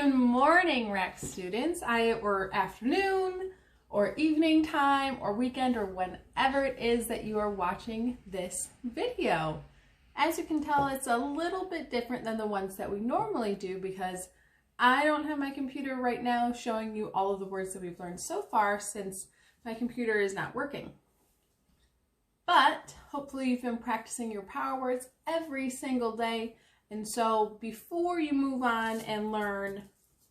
Good morning, Rex students. Or afternoon, or evening time, or weekend, or whenever it is that you are watching this video. As you can tell, it's a little bit different than the ones that we normally do because I don't have my computer right now showing you all of the words that we've learned so far since my computer is not working. But hopefully you've been practicing your power words every single day. And so before you move on and learn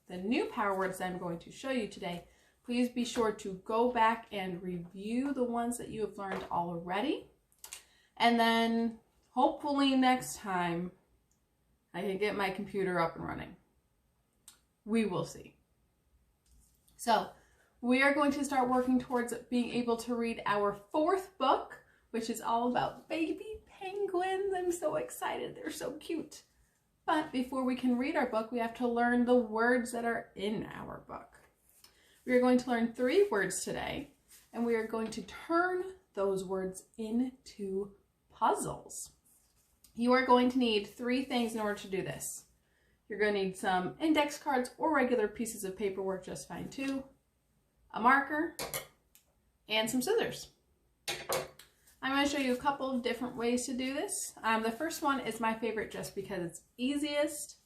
the new power words that I'm going to show you today, please be sure to go back and review the ones that you have learned already. And then hopefully next time I can get my computer up and running. We will see. So we are going to start working towards being able to read our fourth book, which is all about baby penguins. I'm so excited. They're so cute. But before we can read our book, we have to learn the words that are in our book. We are going to learn 3 words today, and we are going to turn those words into puzzles. You are going to need 3 things in order to do this. You're going to need some index cards or regular pieces of paper work just fine too, a marker, and some scissors. I'm going to show you a couple of different ways to do this. The first one is my favorite just because it's easiest.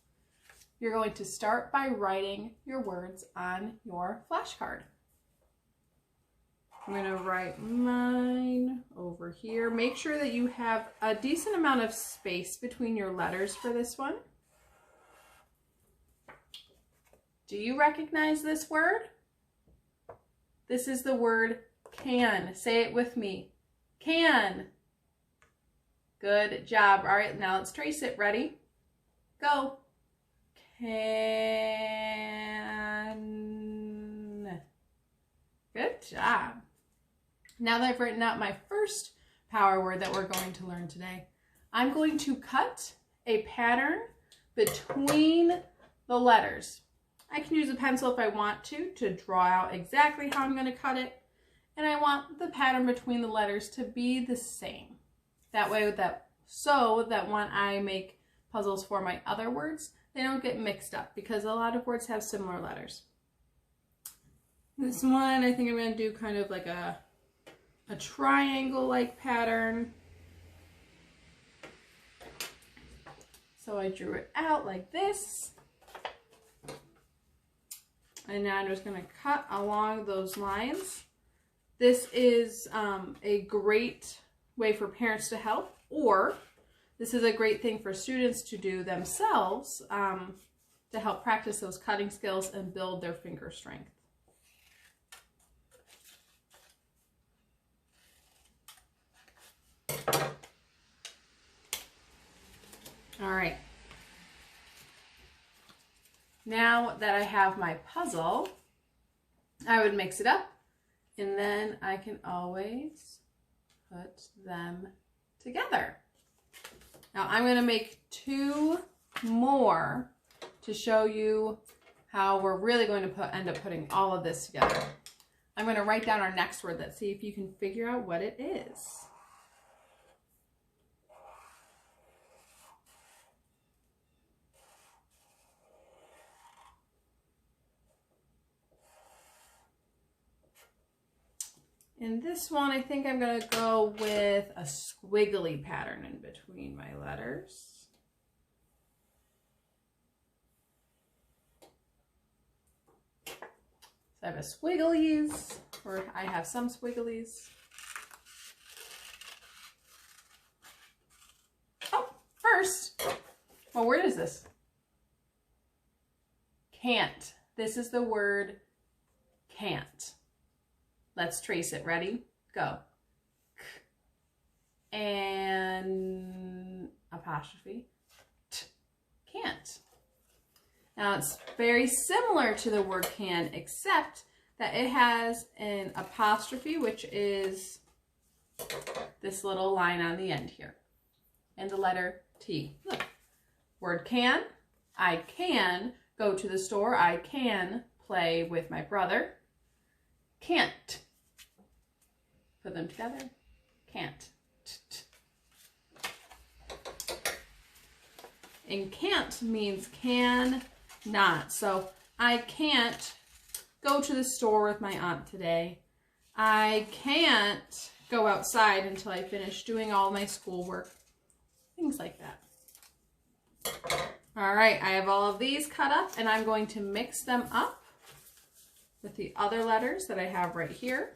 You're going to start by writing your words on your flashcard. I'm going to write mine over here. Make sure that you have a decent amount of space between your letters for this one. Do you recognize this word? This is the word can. Say it with me. Can. Good job. All right, now let's trace it. Ready? Go. Can. Good job. Now that I've written out my first power word that we're going to learn today, I'm going to cut a pattern between the letters. I can use a pencil if I want to draw out exactly how I'm going to cut it. And I want the pattern between the letters to be the same. That way, so that when I make puzzles for my other words, they don't get mixed up because a lot of words have similar letters. This one, I think I'm going to do kind of like a triangle-like pattern. So I drew it out like this. And now I'm just going to cut along those lines. This is a great way for parents to help, or this is a great thing for students to do themselves to help practice those cutting skills and build their finger strength. All right. Now that I have my puzzle, I would mix it up. And then I can always put them together. Now I'm going to make 2 more to show you how we're really going to end up putting all of this together. I'm going to write down our next word. Let's see if you can figure out what it is. In this one, I think I'm going to go with a squiggly pattern in between my letters. So I have a squigglies, or I have some squigglies. Oh, first, what word is this? Can't. This is the word can't. Let's trace it. Ready? Go. K and apostrophe. T. Can't. Now it's very similar to the word can, except that it has an apostrophe, which is this little line on the end here, and the letter T. Look. Word can. I can go to the store. I can play with my brother. Can't. Put them together. Can't. And can't means can not. So I can't go to the store with my aunt today. I can't go outside until I finish doing all my schoolwork. Things like that. All right, I have all of these cut up and I'm going to mix them up with the other letters that I have right here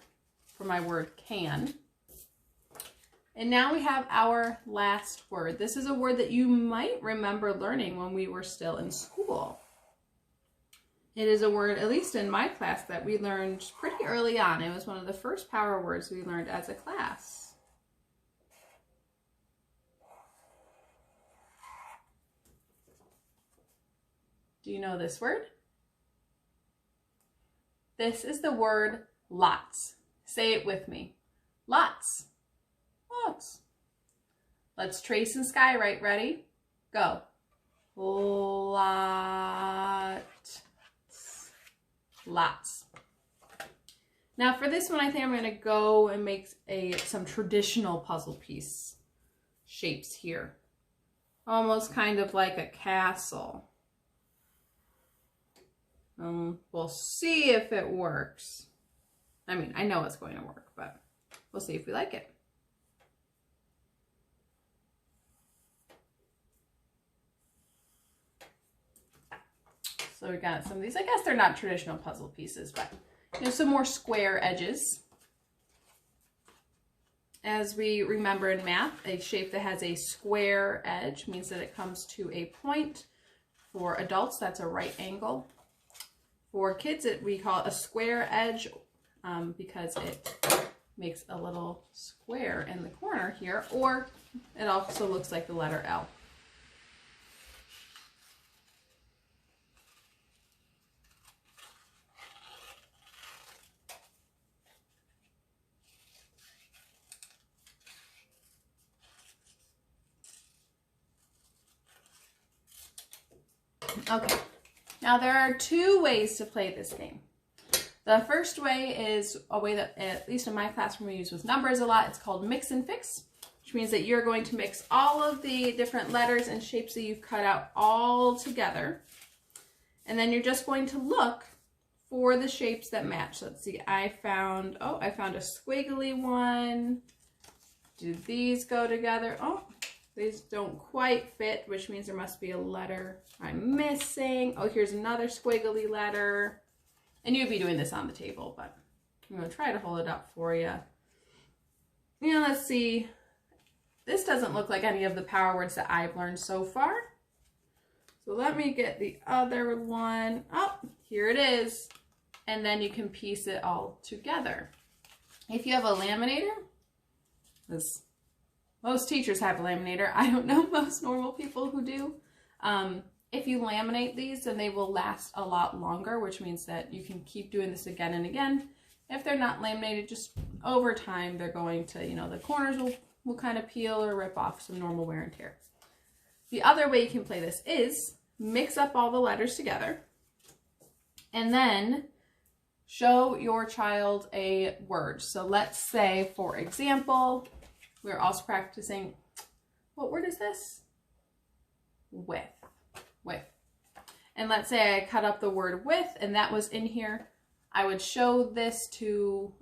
for my word can. And now we have our last word. This is a word that you might remember learning when we were still in school. It is a word, at least in my class, that we learned pretty early on. It was one of the first power words we learned as a class. Do you know this word? This is the word lots. Say it with me. Lots. Lots. Let's trace and skywrite. Ready? Go. Lot. Lots. Now for this one, I think I'm going to go and make some traditional puzzle piece shapes here. Almost kind of like a castle. We'll see if it works. I mean, I know it's going to work, but we'll see if we like it. So we got some of these. I guess they're not traditional puzzle pieces, but you know, some more square edges. As we remember in math, a shape that has a square edge means that it comes to a point. For adults, that's a right angle. For kids, we call it a square edge because it makes a little square in the corner here, or it also looks like the letter L. Okay, now there are two ways to play this game. The first way is a way that, at least in my classroom, we use with numbers a lot. It's called mix and fix, which means that you're going to mix all of the different letters and shapes that you've cut out all together. And then you're just going to look for the shapes that match. Let's see, I found a squiggly one. Do these go together? Oh, these don't quite fit, which means there must be a letter I'm missing. Oh, here's another squiggly letter. And you'd be doing this on the table, but I'm going to try to hold it up for you. You know, let's see. This doesn't look like any of the power words that I've learned so far. So let me get the other one. Oh, here it is. And then you can piece it all together. If you have a laminator, this most teachers have a laminator. I don't know most normal people who do. If you laminate these, then they will last a lot longer, which means that you can keep doing this again and again. If they're not laminated, just over time, they're going to, you know, the corners will kind of peel or rip off some normal wear and tear. The other way you can play this is mix up all the letters together and then show your child a word. So let's say, for example, we're also practicing, what word is this? With. And let's say I cut up the word with and that was in here. I would show this to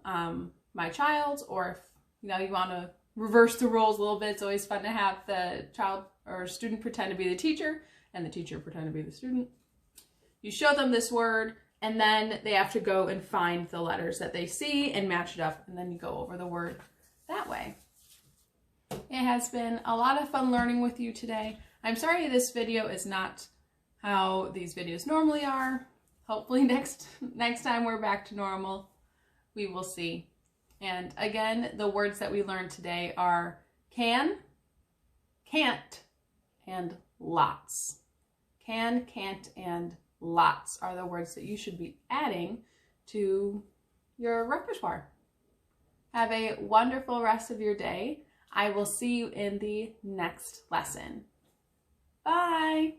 my child, or if you know you want to reverse the roles a little bit, it's always fun to have the child or student pretend to be the teacher and the teacher pretend to be the student. You show them this word and then they have to go and find the letters that they see and match it up, and then you go over the word that way. It has been a lot of fun learning with you today. I'm sorry this video is not how these videos normally are. Hopefully next time we're back to normal. We will see. And again, the words that we learned today are can, can't, and lots. Can, can't, and lots are the words that you should be adding to your repertoire. Have a wonderful rest of your day. I will see you in the next lesson. Bye.